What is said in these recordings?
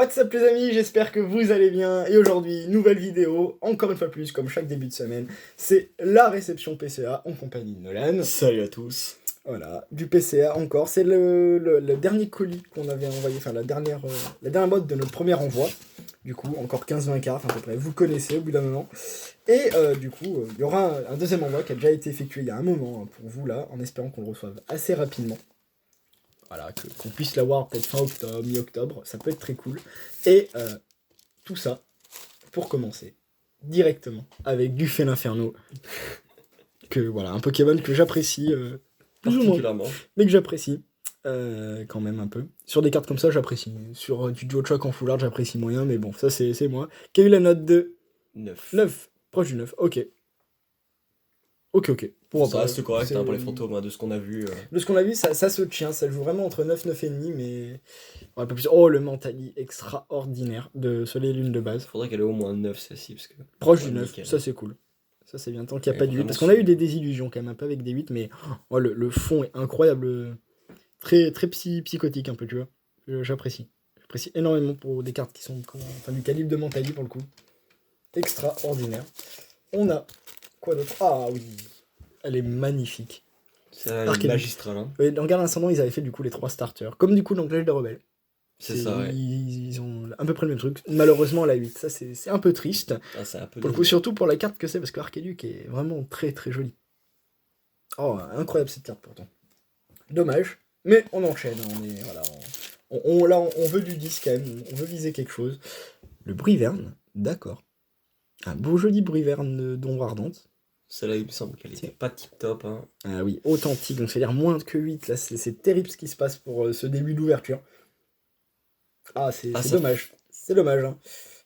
What's up les amis, j'espère que vous allez bien. Et aujourd'hui, nouvelle vidéo, encore une fois plus, comme chaque début de semaine, c'est la réception PCA en compagnie de Nolan. Salut à tous. Voilà, du PCA encore, c'est le dernier colis qu'on avait envoyé, enfin la dernière boîte de notre premier envoi. Du coup, encore 15-20 cartes à peu près, vous connaissez au bout d'un moment. Et du coup, il y aura un deuxième envoi qui a déjà été effectué il y a un moment hein, pour vous là, en espérant qu'on le reçoive assez rapidement. Voilà, qu'on puisse l'avoir peut-être fin octobre, mi-octobre, ça peut être très cool. Et tout ça, pour commencer, directement, avec du Fèl-Inferno. Que voilà, un Pokémon que j'apprécie, plus ou moins, Particulièrement. mais que j'apprécie, quand même un peu. Sur des cartes comme ça, j'apprécie. Sur du Duo Shock en full art, j'apprécie moyen, mais bon, ça c'est moi. Qui a eu la note de 9. 9, proche du 9, ok. Ok. Pourquoi Ça pas, reste correct c'est- hein, pour les fantômes, hein, de ce qu'on a vu. De ce qu'on a vu, ça se tient, ça joue vraiment entre 9, 9,5, mais... Ouais, un peu plus. Oh, le Mentali extraordinaire de Soleil et Lune de base. Faudrait qu'elle ait au moins 9 celle-ci. Parce que... Proche ouais, du 9, nickel. ça c'est cool. Ça c'est bien, tant qu'il n'y a Ouais, pas de 8. vraiment Parce qu'on a eu super. des désillusions quand même, un peu avec des 8, mais oh, le fond est incroyable. Très, très psychotique un peu, tu vois. J'apprécie. J'apprécie énormément pour des cartes qui sont enfin, du calibre de Mentali pour le coup. Extraordinaire. On a... Quoi d'autre? Ah oui, elle est magnifique. C'est Arcade. magistral. Hein. Dans Garde Ascendant, ils avaient fait du coup les 3 starters. Comme du coup dans Clash des Rebelles. C'est ça, ouais. Ils ont à peu près le même truc. Malheureusement, la 8, ça c'est un peu triste. Ah, c'est un peu Pour le coup, dommage. surtout pour la carte que c'est, parce que Arcadius est vraiment très très jolie. Oh, incroyable cette carte pourtant. Dommage, mais on enchaîne. On est, voilà, on veut du 10 quand même, on veut viser quelque chose. Le Briverne, d'accord. Un beau joli Briverne d'ombre ardente. Celle-là, il me semble qu'elle était pas tip top. Hein. Ah oui, authentique, donc c'est-à-dire moins que 8. Là, c'est terrible ce qui se passe pour ce début d'ouverture. Ah, c'est Ah, ça- dommage. C'est dommage. Hein.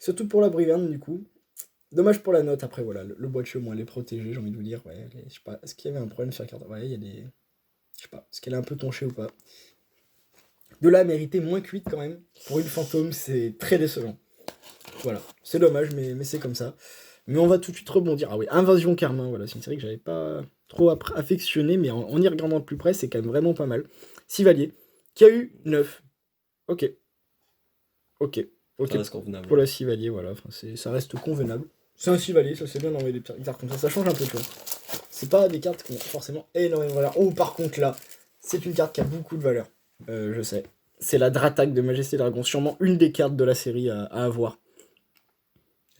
Surtout pour la Briverne, du coup. Dommage pour la note, après voilà, le boîtier au moins elle est protégé, j'ai envie de vous dire, ouais, je sais pas, est-ce qu'il y avait un problème sur la carte? Ouais, il y a des... Je sais pas, est-ce qu'elle est un peu tonchée ou pas? De là, mériter moins que 8 quand même, pour une fantôme, c'est très décevant. Voilà, c'est dommage, mais c'est comme ça. Mais on va tout de suite rebondir. Ah oui, Invasion Carmin, voilà, c'est une série que j'avais pas trop affectionné, mais en y regardant de plus près, c'est quand même vraiment pas mal. Sivalier, qui a eu 9. Ok. Ça reste convenable. Pour la Sivalier, voilà, enfin, ça reste convenable. C'est un Sivalier, ça c'est bien d'envoyer des cartes comme ça change un peu, tu vois. C'est pas des cartes qui ont forcément énormément de valeur. Oh, par contre là, c'est une carte qui a beaucoup de valeur. Je sais. C'est la Dratak de Majesté Dragon, sûrement une des cartes de la série à avoir.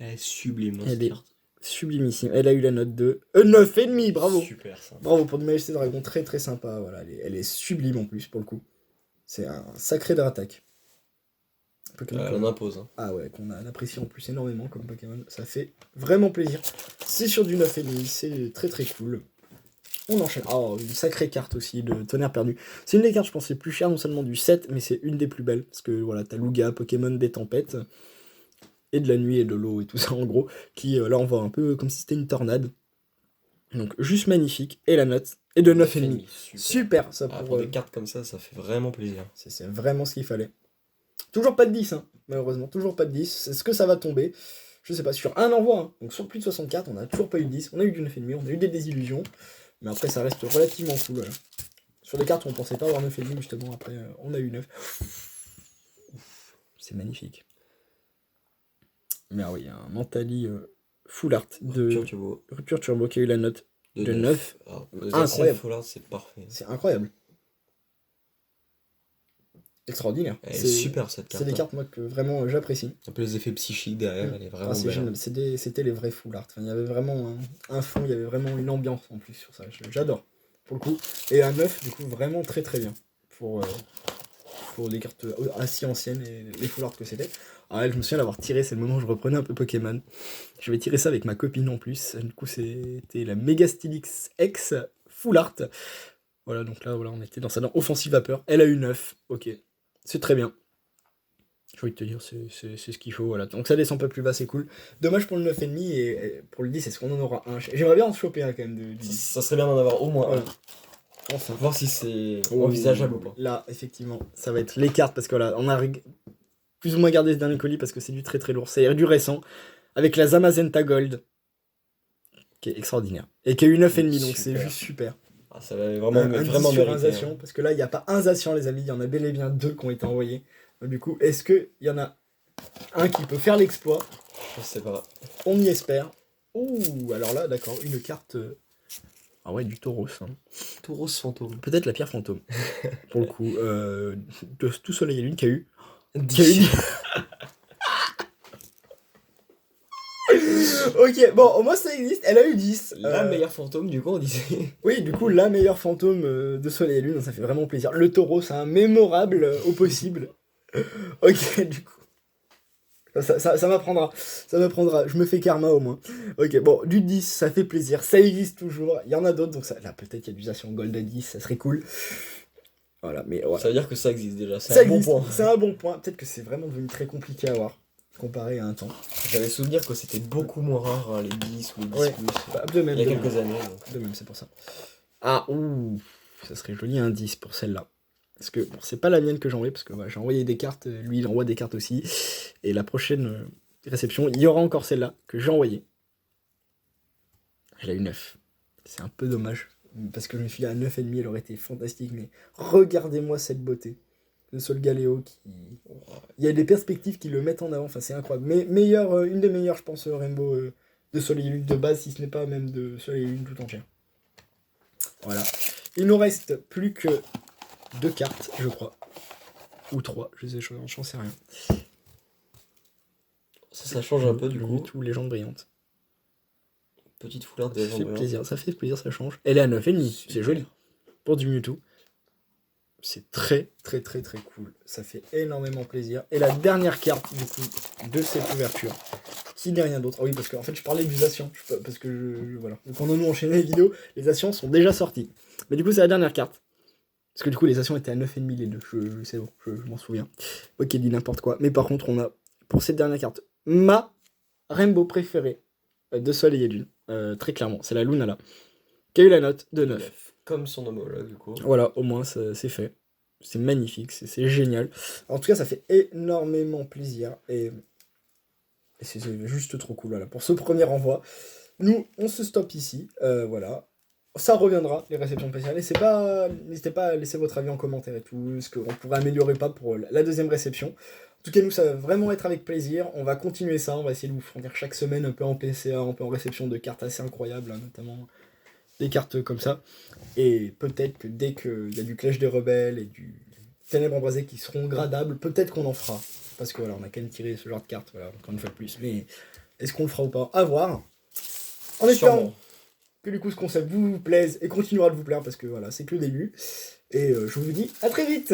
Elle est sublime, hein, Elle cette est carte. sublimissime. Elle a eu la note de 9,5, bravo. Super, ça. Bravo pour de Majesté Dragon, très très sympa. Voilà, elle est sublime en plus pour le coup. C'est un sacré Dratak. Elle en impose. Hein. Ah ouais, qu'on apprécie en plus énormément comme Pokémon. Ça fait vraiment plaisir. C'est sur du 9,5, c'est très très cool. On enchaîne. Oh, une sacrée carte aussi, de Tonnerre Perdu. C'est une des cartes, je pense, les plus chères, non seulement du set, mais c'est une des plus belles. Parce que voilà, t'as Lugia, Pokémon des tempêtes, et de la nuit et de l'eau et tout ça en gros, qui là on voit un peu comme si c'était une tornade. Donc juste magnifique. Et la note est de 9,5. Super, ça Ah, pour. pour des cartes comme ça fait vraiment plaisir. C'est vraiment ce qu'il fallait. Toujours pas de 10, hein, malheureusement, toujours pas de 10. Est-ce que ça va tomber? Je sais pas, sur un envoi, hein, donc sur plus de 64, on a toujours pas eu de 10. On a eu du 9,5, on a eu des désillusions, mais après ça reste relativement cool. Voilà. Sur des cartes où on pensait pas avoir 9,5, justement, après on a eu 9. C'est magnifique. Mais ah oui, un Mentali full art de Rupture Turbo qui a eu la note de 9. Incroyable. C'est parfait. C'est incroyable. Extraordinaire. Elle est super cette carte. C'est des cartes moi que vraiment j'apprécie. Un peu les effets psychiques derrière, elle est vraiment c'est belle. génial. C'était les vrais full art. Enfin, il y avait vraiment un fond, il y avait vraiment une ambiance en plus sur ça. J'adore pour le coup. Et un 9 du coup vraiment très très bien pour des cartes assez anciennes et les full art que c'était. Ah elle, je me souviens d'avoir tiré, c'est le moment où je reprenais un peu Pokémon. Je vais tirer ça avec ma copine en plus. Du coup c'était la Megastylix X full art. Voilà donc là voilà, on était dans sa offensive vapeur. Elle a eu 9. Ok. C'est très bien. J'ai envie de te dire, c'est ce qu'il faut. Voilà. Donc ça descend pas plus bas, c'est cool. Dommage pour le 9,5 et pour le 10, est-ce qu'on en aura un? J'aimerais bien en choper un quand même du 10. Ça serait bien d'en avoir au moins Voilà. un. Enfin. Voir si c'est envisageable ou pas. Là, effectivement, ça va être les cartes parce que là, on a plus ou moins gardé ce dernier colis parce que c'est du très très lourd. C'est du récent. Avec la Zamazenta Gold, qui est extraordinaire. Et qui a eu 9,5, donc c'est juste super. Ah, ça va vraiment, vraiment sur mérité. Un Zacian, parce que là, il n'y a pas un Zacian, les amis, il y en a bel et bien 2 qui ont été envoyés. Donc, du coup, est-ce qu'il y en a un qui peut faire l'exploit. Je sais pas. On y espère. Ouh, alors là, d'accord, une carte... Ah ouais, du taureau, hein. Tauros fantôme. Peut-être la pierre fantôme. Pour le coup, de tout soleil et lune qu'il y a eu. Ok, bon, au moins ça existe, elle a eu 10. La meilleure fantôme, du coup, on disait. Oui, du coup, la meilleure fantôme de soleil et lune, ça fait vraiment plaisir. Le taureau, c'est un mémorable au possible. Ok, du coup. Ça m'apprendra. Ça m'apprendra. Je me fais karma au moins. Ok, bon, du 10, ça fait plaisir. Ça existe toujours. Il y en a d'autres, donc ça, là, peut-être il y a des actions gold à 10, ça serait cool. Voilà, mais ouais. Ça veut dire que ça existe déjà. Ça C'est un bon existe, point. c'est un bon point. Peut-être que c'est vraiment devenu très compliqué à avoir, comparé à un temps. J'avais souvenir que c'était beaucoup moins rare, hein, les 10 ou les 10 Ouais. plus. Bah, de même, Il y a de quelques même. années. Donc. De même, c'est pour ça. Ah, ouh, ça serait joli un 10 pour celle-là. Parce que bon, c'est pas la mienne que j'ai envoyée, parce que ouais, j'ai envoyé des cartes, lui il envoie des cartes aussi. Et la prochaine réception, il y aura encore celle-là que j'ai envoyée. Elle a eu 9. C'est un peu dommage, parce que je me suis dit à 9,5, elle aurait été fantastique, mais regardez-moi cette beauté. Le Sol Galéo qui... Il y a des perspectives qui le mettent en avant, enfin c'est incroyable. Mais meilleure, une des meilleures, je pense, Rainbow de Soleil et Lune de base, si ce n'est pas même de Soleil et Lune tout entière. Voilà. Il nous reste plus que 2 cartes, je crois. Ou 3, j'en sais rien. Ça change un peu du coup. Tout, Légende brillante. Petite foulard de Ça fait plaisir, ça change. Elle est à 9,5, c'est joli. Pour du Mewtwo. C'est très très très très cool. Ça fait énormément plaisir. Et la dernière carte du coup de cette ouverture, qui n'est rien d'autre. Ah oui, parce qu'en fait je parlais des Asians. Parce que voilà. Donc quand on a enchaîné les vidéos, les Asians sont déjà sortis. Mais du coup c'est la dernière carte. Parce que du coup les Asians étaient à 9,5 les deux. C'est bon, je m'en souviens. Ok, dit n'importe quoi. Mais par contre on a pour cette dernière carte ma Rainbow préférée de Soleil et Lune. Très clairement, c'est la Lunala. Qui a eu la note de 9. Comme son homologue du coup. Voilà, au moins c'est fait. C'est magnifique, c'est génial. En tout cas, ça fait énormément plaisir. Et c'est juste trop cool. Voilà, pour ce premier envoi. Nous, on se stoppe ici. Voilà. Ça reviendra, les réceptions spéciales. N'hésitez pas à laisser votre avis en commentaire et tout. Ce qu'on pourrait améliorer pas pour la deuxième réception. En tout cas, nous, ça va vraiment être avec plaisir. On va continuer ça. On va essayer de vous fournir chaque semaine un peu en PCA, un peu en réception de cartes assez incroyables, hein, notamment des cartes comme ça. Et peut-être que dès qu'il y a du Clash des Rebelles et du Ténèbres Embrasées qui seront gradables, peut-être qu'on en fera. Parce que voilà, on a quand même tiré ce genre de cartes, voilà, encore une fois de plus. Mais est-ce qu'on le fera ou pas? À voir. En espérant que du coup ce concept vous plaise et continuera de vous plaire, parce que voilà, c'est que le début. Et je vous dis à très vite!